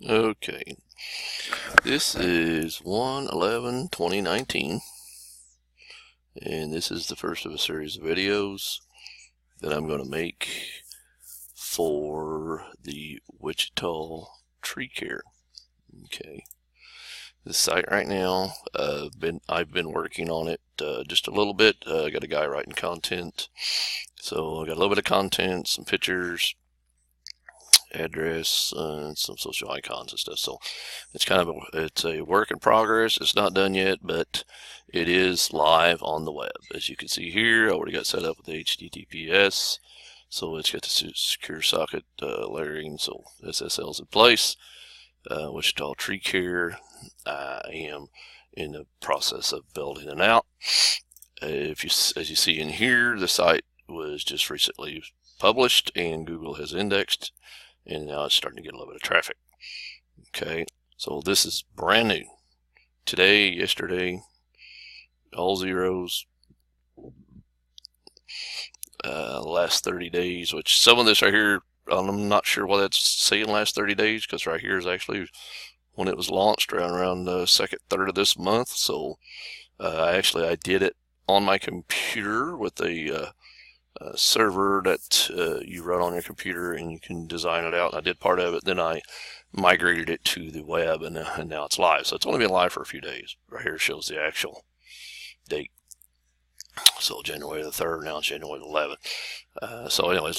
Okay, this is 1/11/2019, and this is the first of a series of videos that I'm going to make for the Wichita tree care. Okay, the site right now, I've been working on it just a little bit. I got a guy writing content, so I got a little bit of content, some pictures, address, and some social icons and stuff. So it's it's a work in progress. It's not done yet, but it is live on the web. As you can see here, I already got set up with HTTPS, so it's got the secure socket layering, so SSL's in place. Wichita Tree Care, I am in the process of building it out. As you see in here, the site was just recently published and Google has indexed, and now it's starting to get a little bit of traffic. Okay, so this is brand new. Today, yesterday, all zeros. Last 30 days, which some of this right here, I'm not sure why that's saying last 30 days, because right here is actually when it was launched around the second, third of this month. So I did it on my computer with a server that you run on your computer, and you can design it out. I did part of it, then I migrated it to the web, and now it's live. So it's only been live for a few days. Right here shows the actual date. So January the 3rd, now it's January the 11th. So anyways,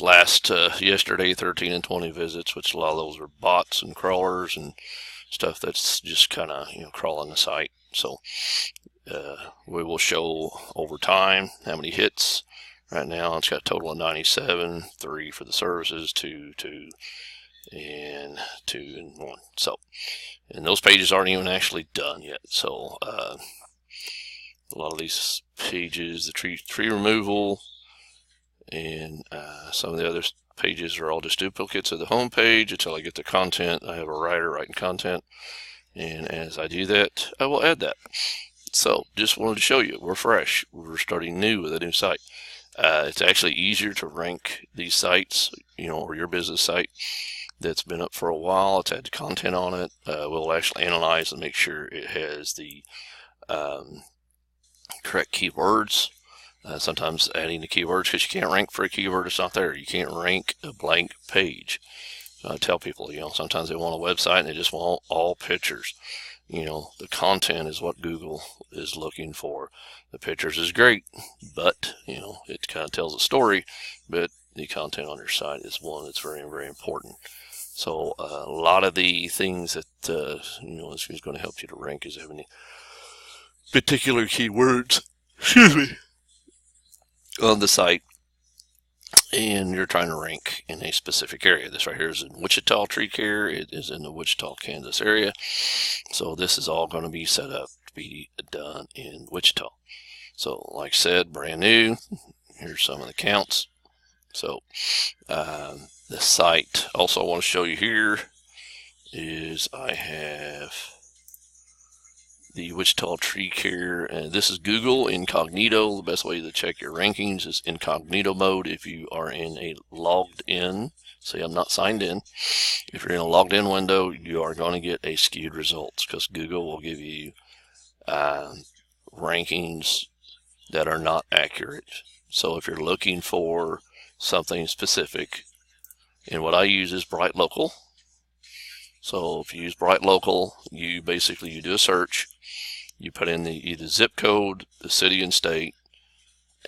yesterday, 13 and 20 visits, which a lot of those are bots and crawlers and stuff that's just kind of, crawling the site. So we will show over time how many hits. Right now it's got a total of 97, 3 for the services, 2, 2, and 2 and 1. So, and those pages aren't even actually done yet. So a lot of these pages, the tree removal, and some of the other pages are all just duplicates of the home page until I get the content. I have a writer writing content, and as I do that, I will add that. So just wanted to show you, we're fresh. We're starting new with a new site. It's actually easier to rank these sites, or your business site that's been up for a while. It's had content on it. We'll actually analyze and make sure it has the correct keywords. Sometimes adding the keywords, because you can't rank for a keyword that's not there. You can't rank a blank page. I tell people, sometimes they want a website and they just want all pictures. The content is what Google is looking for. The pictures is great, but, it kind of tells a story, but the content on your site is one that's very, very important. So a lot of the things that, is going to help you to rank is having particular keywords, excuse me, on the site, and you're trying to rank in a specific area. This right here is in Wichita Tree Care. It is in the Wichita, Kansas area. So this is all going to be set up to be done in Wichita. So like I said, brand new. Here's some of the counts. So the site, also I want to show you here, is I have the Wichita Tree Care, and this is Google Incognito. The best way to check your rankings is incognito mode if you are in a logged in. Say I'm not signed in. If you're in a logged in window, you are going to get a skewed results, because Google will give you rankings that are not accurate. So if you're looking for something specific, and what I use is Bright Local. So if you use Bright Local, you do a search. You put in either zip code, the city and state,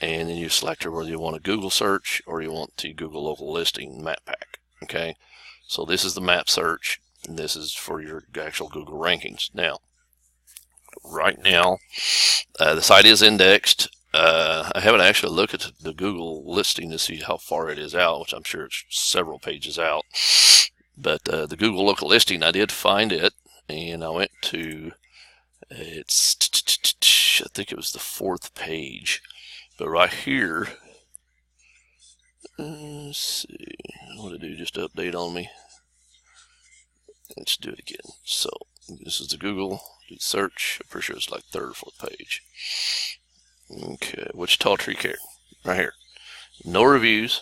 and then you select whether you want a Google search or you want the Google local listing map pack. Okay, so this is the map search, and this is for your actual Google rankings. Now, right now, the site is indexed. I haven't actually looked at the Google listing to see how far it is out, which I'm sure it's several pages out. But the Google local listing, I did find it, and I went to, I think it was the 4th page. But right here, let's see, what did it do, just update on me? Let's do it again. So this is the Google search. I'm pretty sure it's like 3rd or 4th page. Okay, Wichita Tree Care, right here. No reviews.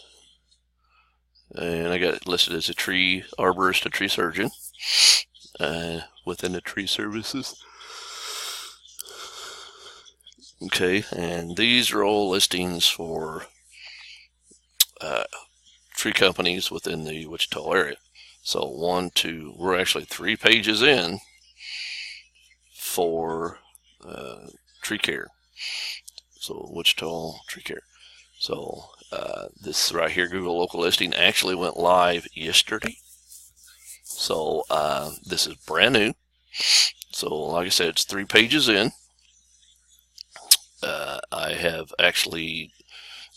And I got it listed as a tree arborist, a tree surgeon. within the tree services. Okay, and these are all listings for tree companies within the Wichita area. So we're actually 3 pages in for tree care. So Wichita tree care. So this right here, Google local listing, actually went live yesterday. So this is brand new. So like I said, it's 3 pages in. I have actually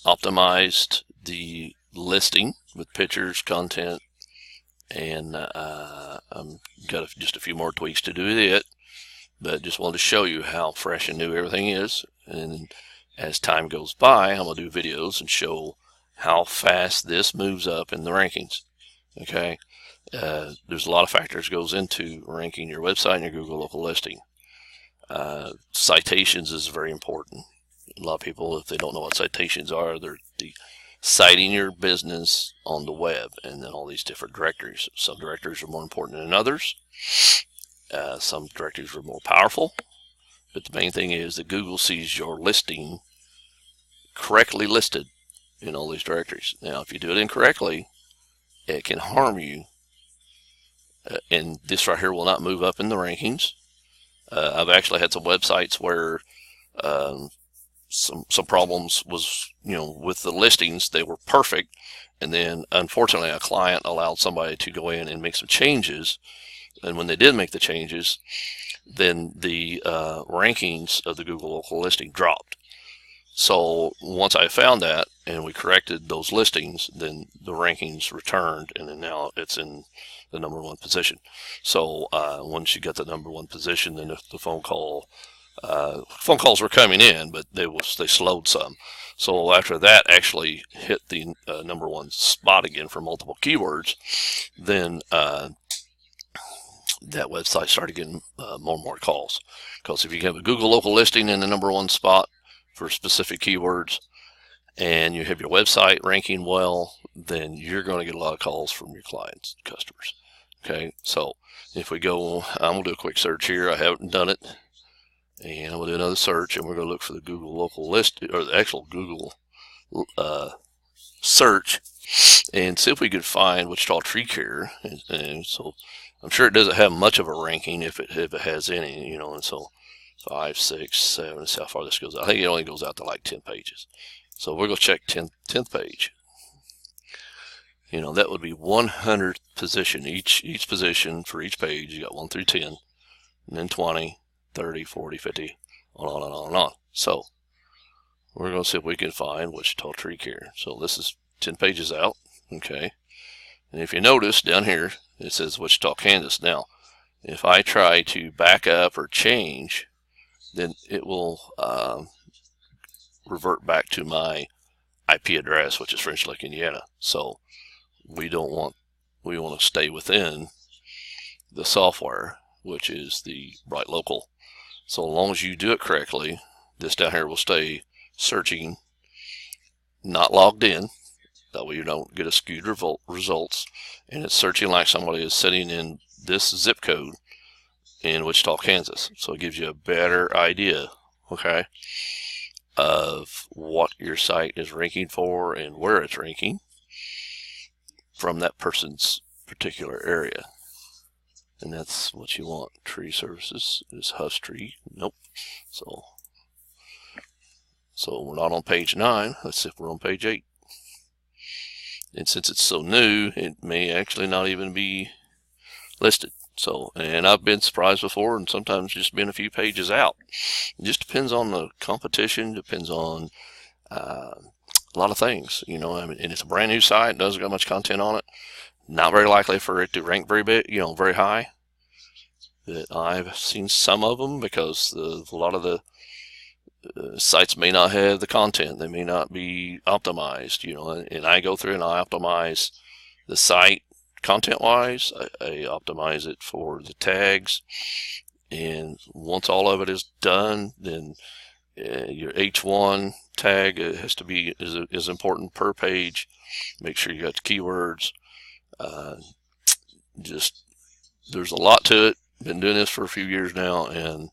optimized the listing with pictures, content, and I've got just a few more tweaks to do with it, but just wanted to show you how fresh and new everything is. And as time goes by, I'm going to do videos and show how fast this moves up in the rankings. Okay, there's a lot of factors goes into ranking your website and your Google local listing. Citations is very important. A lot of people, if they don't know what citations are, they're citing your business on the web and then all these different directories. Some directories are more important than others. Some directories are more powerful. But the main thing is that Google sees your listing correctly listed in all these directories. Now, if you do it incorrectly, it can harm you. And this right here will not move up in the rankings. I've actually had some websites where some problems was, with the listings. They were perfect, and then unfortunately a client allowed somebody to go in and make some changes, and when they did make the changes, then the rankings of the Google local listing dropped. So once I found that and we corrected those listings, then the rankings returned, and then now it's in the #1 position. So once you get the #1 position, then the phone calls were coming in, but they slowed some. So after that actually hit the #1 spot again for multiple keywords, then that website started getting more and more calls. Because if you have a Google local listing in the #1 spot for specific keywords, and you have your website ranking well, then you're going to get a lot of calls from your clients, customers. Okay, so if we go, I'm going to do a quick search here. I haven't done it. And I'm going to do another search, and we're going to look for the Google local list, or the actual Google search, and see if we could find Wichita Tree Care. And so I'm sure it doesn't have much of a ranking if it has any, and so 5, 6, 7, let's see how far this goes. I think it only goes out to like 10 pages. So we're going to check 10th page. That would be 100th position. Each position for each page, you got 1 through 10, and then 20, 30, 40, 50, on and on and on. So we're going to see if we can find Wichita Tree Care. So this is 10 pages out. Okay. And if you notice down here, it says Wichita, Kansas. Now, if I try to back up or change, then it will revert back to my IP address, which is French Lick, Indiana. So we want to stay within the software, which is the Bright Local. So as long as you do it correctly, this down here will stay searching, not logged in. That way you don't get a skewed results. And it's searching like somebody is sitting in this zip code in Wichita, Kansas. So it gives you a better idea, okay, of what your site is ranking for and where it's ranking from that person's particular area. And that's what you want. Tree services is Huss Tree. Nope. So we're not on page 9. Let's see if we're on page 8. And since it's so new, it may actually not even be listed. So, and I've been surprised before, and sometimes just been a few pages out. It just depends on the competition. Depends on a lot of things. And it's a brand new site. Doesn't got much content on it. Not very likely for it to rank very big, very high. But I've seen some of them because a lot of the sites may not have the content. They may not be optimized, and I go through and I optimize the site content-wise. I optimize it for the tags, and once all of it is done, then your H1 tag has to be is important per page. Make sure you got the keywords. Just there's a lot to it. Been doing this for a few years now, and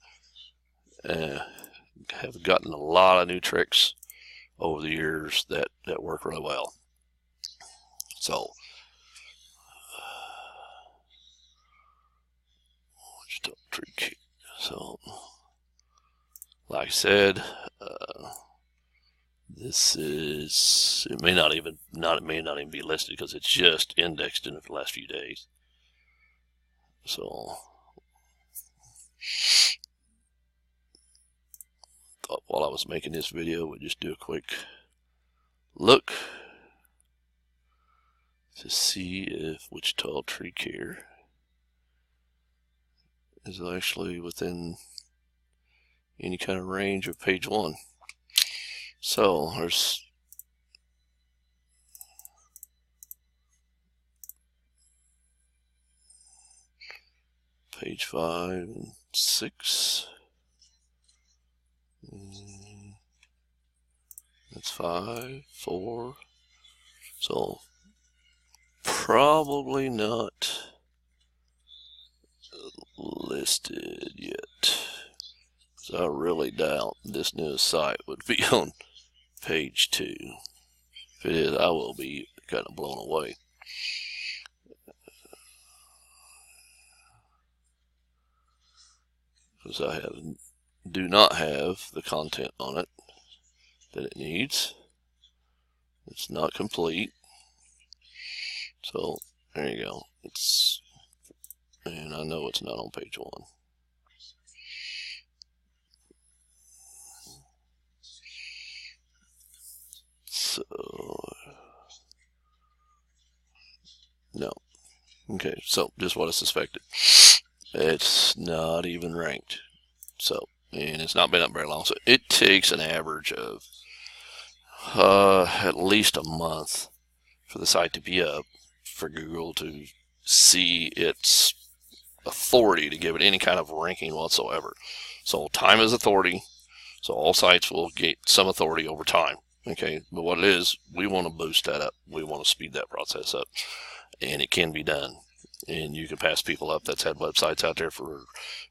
have gotten a lot of new tricks over the years that work really well. So, so like I said, this is, it may not even be listed because it's just indexed in the last few days. So thought while I was making this video, we'd just do a quick look to see if Wichita Tree Care is actually within any kind of range of page 1. So there's page 5 and 6. That's 5, 4. So probably not listed yet. So I really doubt this new site would be on page 2. If it is, I will be kind of blown away. Because I do not have the content on it that it needs. It's not complete. So there you go. And I know it's not on page 1. So no. Okay, so just what I suspected. It's not even ranked. So, and it's not been up very long. So it takes an average of at least a month for the site to be up, for Google to see its authority to give it any kind of ranking whatsoever. So time is authority. So all sites will get some authority over time. Okay, but what it is, we want to boost that up. We want to speed that process up, and it can be done. And you can pass people up that's had websites out there for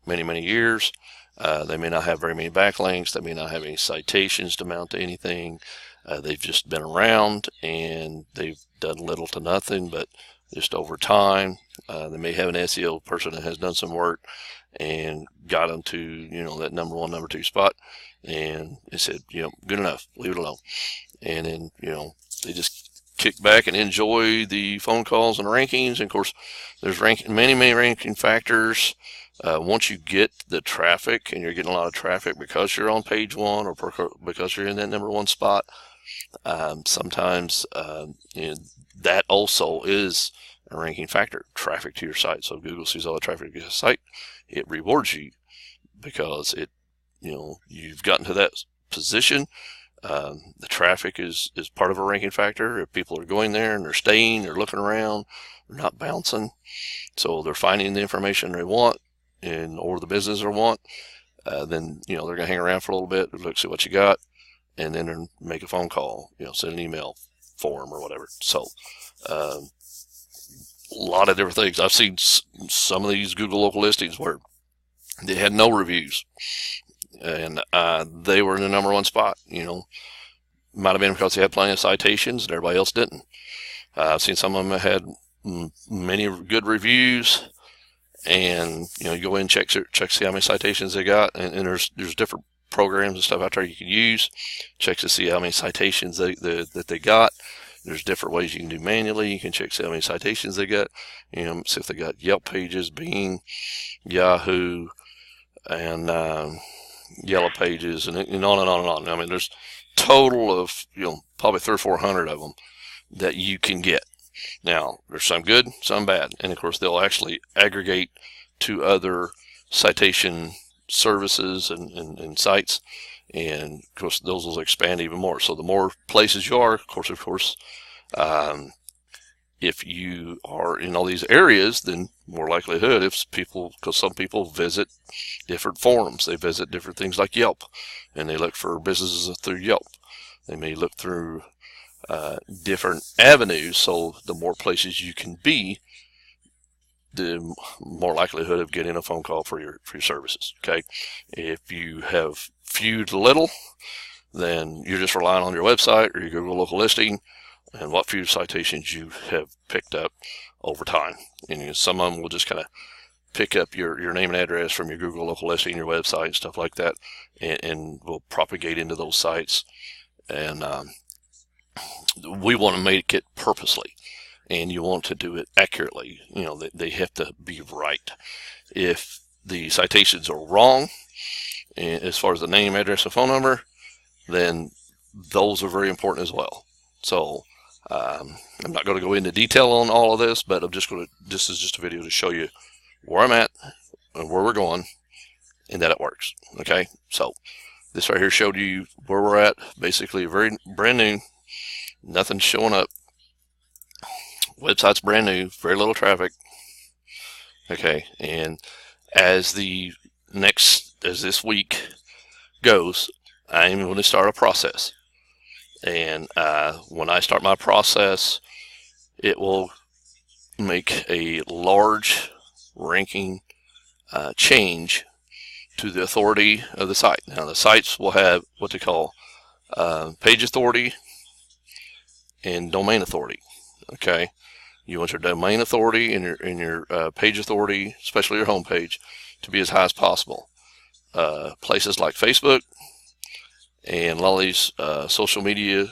many, many years. They may not have very many backlinks. They may not have any citations to mount to anything. They've just been around and they've done little to nothing, but just over time, they may have an SEO person that has done some work and got them to, you know, that number 1, number 2 spot. And they said, you know, good enough, leave it alone. And then, you know, they just kick back and enjoy the phone calls and rankings. And of course, there's many ranking factors. Once you get the traffic, and you're getting a lot of traffic because you're on page 1 or because you're in that number 1 spot, sometimes you know, that also is a ranking factor, traffic to your site. So if Google sees all the traffic to your site, it rewards you because it, you know, you've gotten to that position. The traffic is part of a ranking factor. If people are going there and they're staying, they're looking around, they're not bouncing, so they're finding the information they want or the business they want, then, you know, they're going to hang around for a little bit, look, see what you got, and then make a phone call, you know, send an email form or whatever. So a lot of different things. I've seen some of these Google local listings where they had no reviews, and they were in the number 1 spot. You know, might have been because they had plenty of citations and everybody else didn't. I've seen some of them that had many good reviews, and you know, you go in and check see how many citations they got, and there's different programs and stuff out there you can use, check to see how many citations that they got. There's different ways you can do manually. You can check see how many citations they got, you know, see if they got Yelp pages, Bing, Yahoo, and Yellow Pages, and on and on and on. I mean, there's total of, you know, probably 300 or 400 of them that you can get. Now, there's some good, some bad, and of course they'll actually aggregate to other citation services and sites, and of course those will expand even more. So the more places you are, of course, if you are in all these areas, then more likelihood, because some people visit different forums, they visit different things like Yelp, and they look for businesses through Yelp. They may look through different avenues. So the more places you can be, the more likelihood of getting a phone call for your services. Okay, if you have few to little, then you're just relying on your website or your Google local listing and what few citations you have picked up over time. And some of them will just kind of pick up your name and address from your Google local listing, your website, and stuff like that, and will propagate into those sites. And we want to make it purposely, and you want to do it accurately. You know, they have to be right. If the citations are wrong, as far as the name, address, and phone number, then those are very important as well. So I'm not going to go into detail on all of this, but this is just a video to show you where I'm at and where we're going, and that it works. Okay, so this right here showed you where we're at. Basically, very brand new, nothing's showing up. Website's brand new, very little traffic. Okay, and as this week goes, I'm going to start a process. And when I start my process, it will make a large ranking change to the authority of the site. Now, the sites will have what they call page authority and domain authority. Okay, you want your domain authority and your page authority, especially your home page, to be as high as possible. Places like Facebook and a lot of these social media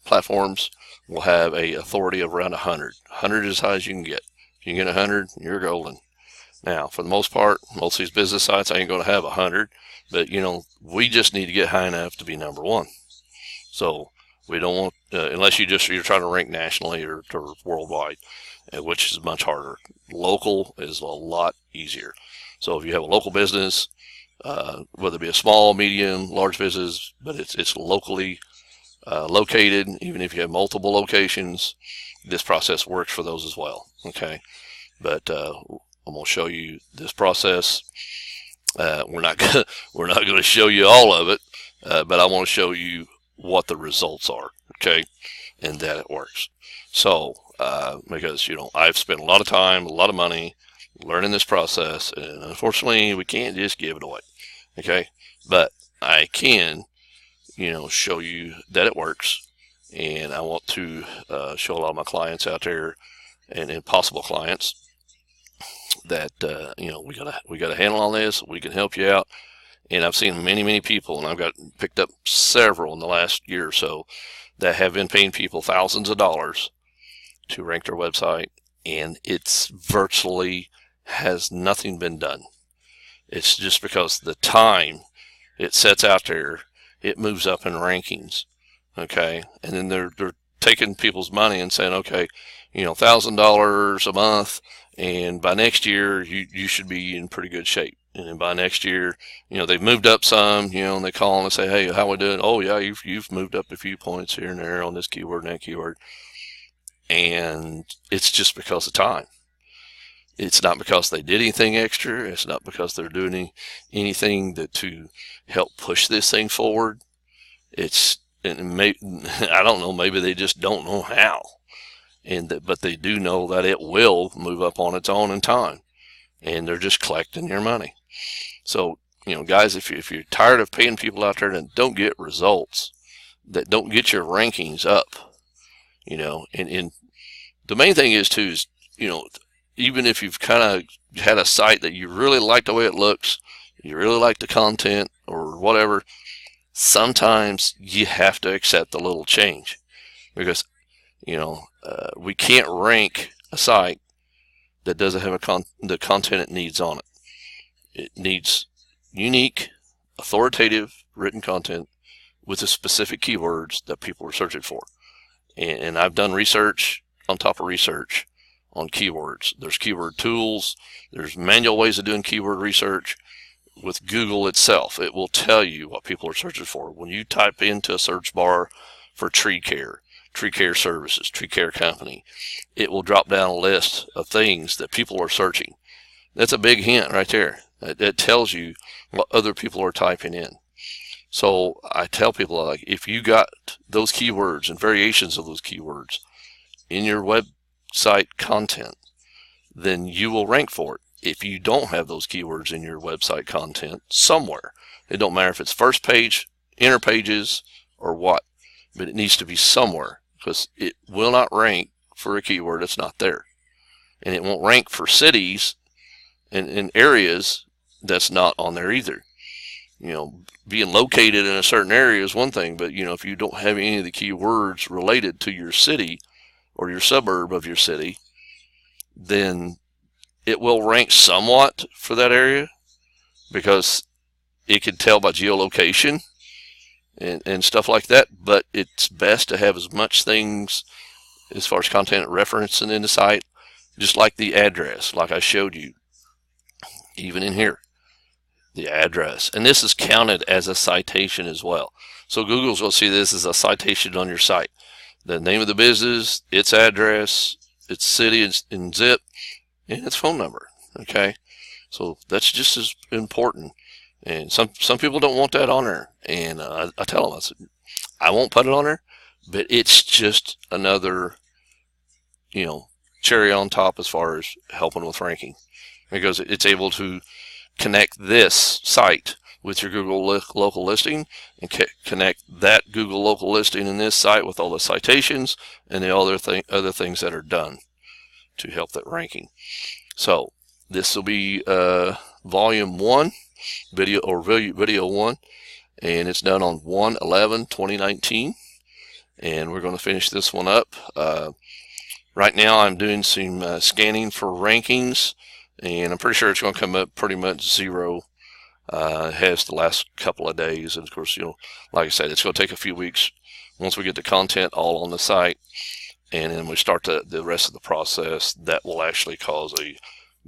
platforms will have a authority of around 100. 100 is as high as you can get. If you can get 100, you're golden. Now, for the most part, most of these business sites ain't going to have 100, but you know, we just need to get high enough to be number one. So we don't want, unless you're trying to rank nationally or worldwide, which is much harder. Local is a lot easier. So if you have a local business, whether it be a small, medium, large business, but it's locally located, even if you have multiple locations, this process works for those as well. Okay, but I'm going to show you this process. We're not going to show you all of it, but I want to show you what the results are. Okay, and that it works. So because I've spent a lot of time, a lot of money learning this process, and unfortunately we can't just give it away. Okay, but I can show you that it works, and I want to show a lot of my clients out there and possible clients that we got a handle on this. We can help you out. And I've seen many people, and I've picked up several in the last year or so that have been paying people thousands of dollars to rank their website, and it's virtually has nothing been done. It's just because the time it sets out there, it moves up in rankings. Okay, and then they're taking people's money and saying, okay, $1,000 a month, and by next year you should be in pretty good shape. And then by next year, they've moved up some, and they call and they say, hey, how we doing? Oh yeah, you've moved up a few points here and there on this keyword and that keyword. And it's just because of time. It's not because they did anything extra. It's not because they're doing anything to help push this thing forward. I don't know, maybe they just don't know how. But they do know that it will move up on its own in time, and they're just collecting your money. So, guys, if you're tired of paying people out there that don't get results, that don't get your rankings up, and the main thing is too is, even if you've kind of had a site that you really like the way it looks, you really like the content or whatever, sometimes you have to accept the little change, because we can't rank a site that doesn't have the content it needs on it. It needs unique, authoritative written content with the specific keywords that people are searching for. And I've done research on top of research on keywords. There's keyword tools. There's manual ways of doing keyword research. With Google itself, it will tell you what people are searching for. When you type into a search bar for tree care services, tree care company, it will drop down a list of things that people are searching. That's a big hint right there. It tells you what other people are typing in. So I tell people, like, if you got those keywords and variations of those keywords in your website content, then you will rank for it. If you don't have those keywords in your website content somewhere, it don't matter if it's first page, inner pages, or what, but it needs to be somewhere, because it will not rank for a keyword that's not there. And it won't rank for cities and areas that's not on there either. You know, being located in a certain area is one thing, but, you know, if you don't have any of the keywords related to your city or your suburb of your city, then it will rank somewhat for that area, because it can tell by geolocation and stuff like that. But it's best to have as much things as far as content referencing in the site, just like the address, like I showed you, even in here, the address. And this is counted as a citation as well. So Google's going to see this as a citation on your site. The name of the business, its address, its city and zip, and its phone number. Okay, so that's just as important. And some people don't want that on there, and I tell them, I said, I won't put it on there, but it's just another, you know, cherry on top as far as helping with ranking, because it's able to connect this site with your Google local listing, and connect that Google local listing in this site with all the citations and the other things that are done to help that ranking. So this will be volume 1, video 1, and it's done on 1/11/2019, and we're going to finish this one up. Right now I'm doing some scanning for rankings, and I'm pretty sure it's going to come up pretty much 0. It has the last couple of days, and of course, you know, like I said, it's going to take a few weeks once we get the content all on the site, and then we start the rest of the process. That will actually cause a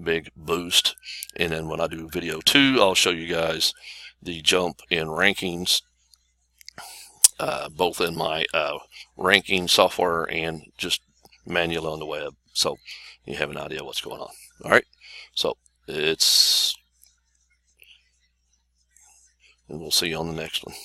big boost. And then when I do video 2, I'll show you guys the jump in rankings, both in my ranking software and just manually on the web, so you have an idea what's going on. All right, so and we'll see you on the next one.